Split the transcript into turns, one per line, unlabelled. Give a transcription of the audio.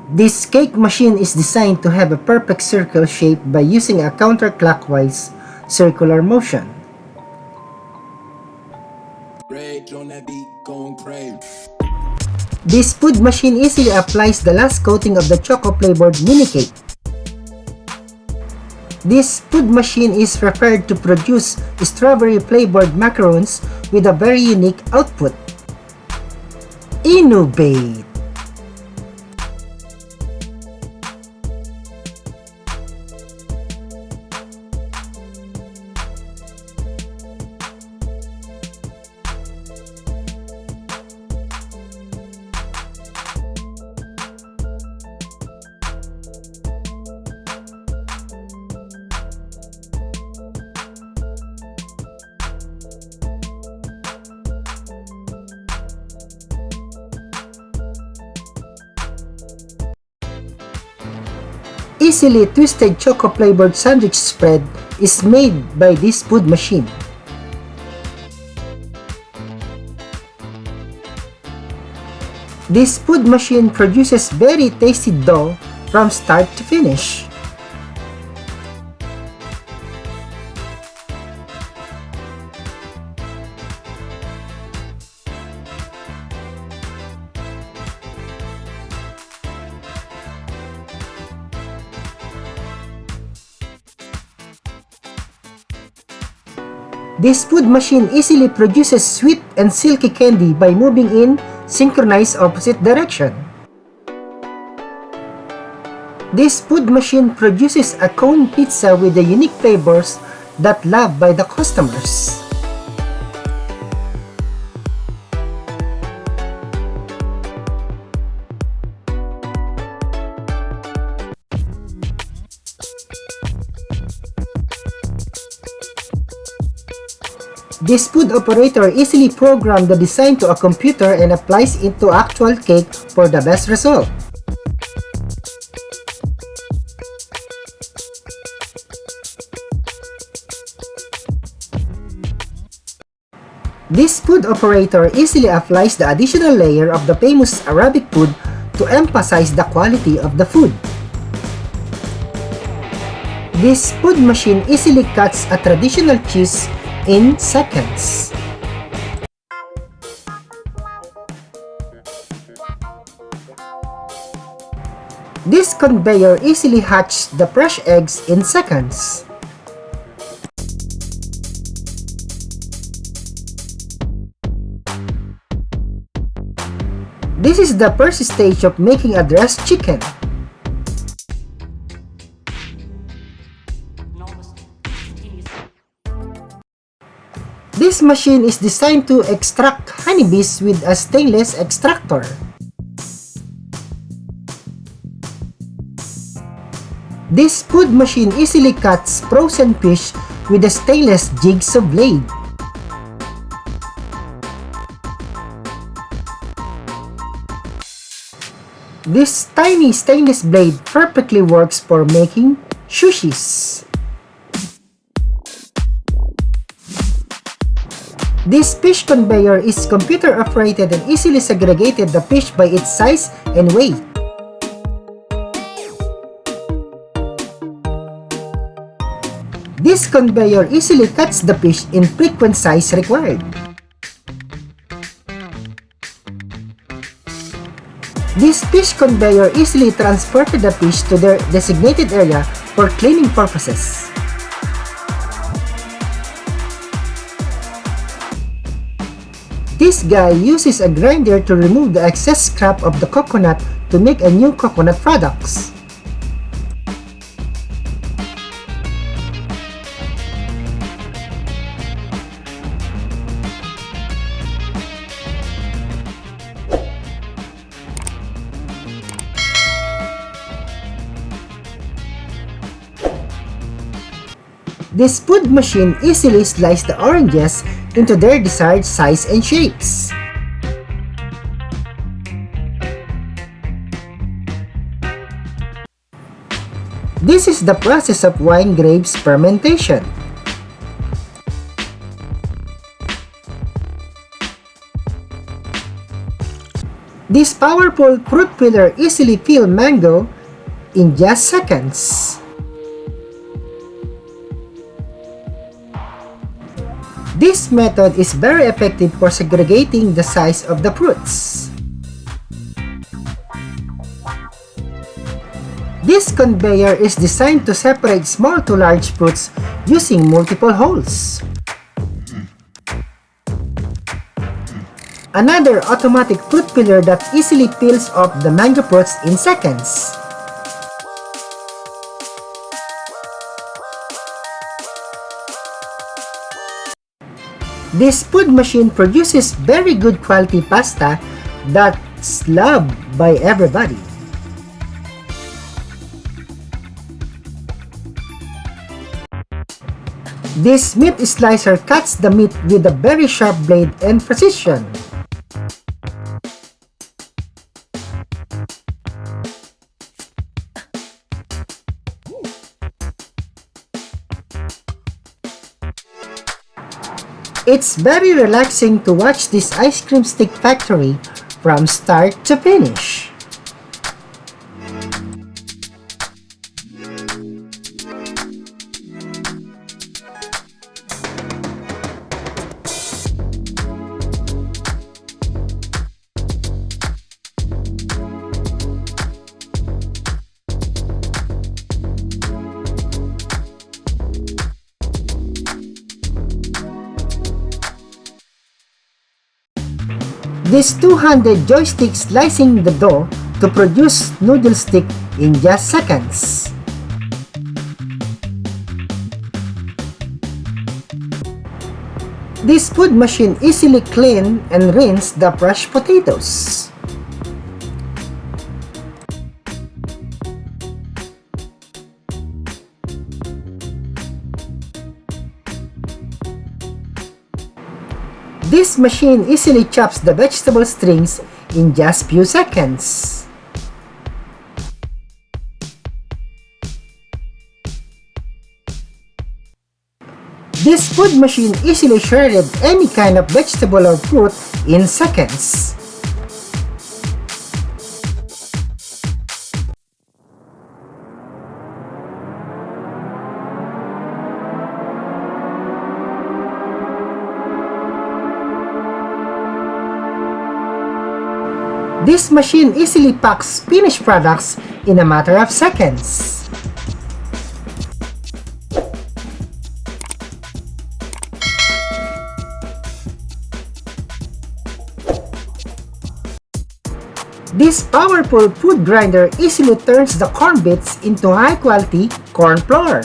This cake machine is designed to have a perfect circle shape by using a counterclockwise circular motion. This food machine easily applies the last coating of the choco-flavored mini cake. This food machine is prepared to produce strawberry-flavored macarons with a very unique output. Innovate! Easily twisted choco-flavored sandwich spread is made by this food machine. This food machine produces very tasty dough from start to finish. This food machine easily produces sweet and silky candy by moving in synchronized opposite direction. This food machine produces a cone pizza with the unique flavors that loved by the customers. This food operator easily programs the design to a computer and applies it to actual cake for the best result. This food operator easily applies the additional layer of the famous Arabic food to emphasize the quality of the food. This food machine easily cuts a traditional cheese in seconds. This conveyor easily hatches the fresh eggs in seconds. This is the first stage of making a dressed chicken. This machine is designed to extract honeybees with a stainless extractor. This food machine easily cuts frozen fish with a stainless jigsaw blade. This tiny stainless blade perfectly works for making sushis. This fish conveyor is computer operated and easily segregated the fish by its size and weight. This conveyor easily cuts the fish in frequent size required. This fish conveyor easily transported the fish to their designated area for cleaning purposes. This guy uses a grinder to remove the excess scrap of the coconut to make a new coconut products. This food machine easily slices the oranges into their desired size and shapes. This is the process of wine grapes fermentation. This powerful fruit peeler easily peels mango in just seconds. This method is very effective for segregating the size of the fruits. This conveyor is designed to separate small to large fruits using multiple holes. Another automatic fruit peeler that easily peels off the mango fruits in seconds. This food machine produces very good quality pasta that's loved by everybody. This meat slicer cuts the meat with a very sharp blade and precision. It's very relaxing to watch this ice cream stick factory from start to finish. This two-handed joystick slicing the dough to produce noodle stick in just seconds. This food machine easily clean and rinse the fresh potatoes. This machine easily chops the vegetable strings in just few seconds. This food machine easily shredded any kind of vegetable or fruit in seconds. This machine easily packs finished products in a matter of seconds. This powerful food grinder easily turns the corn bits into high-quality corn flour.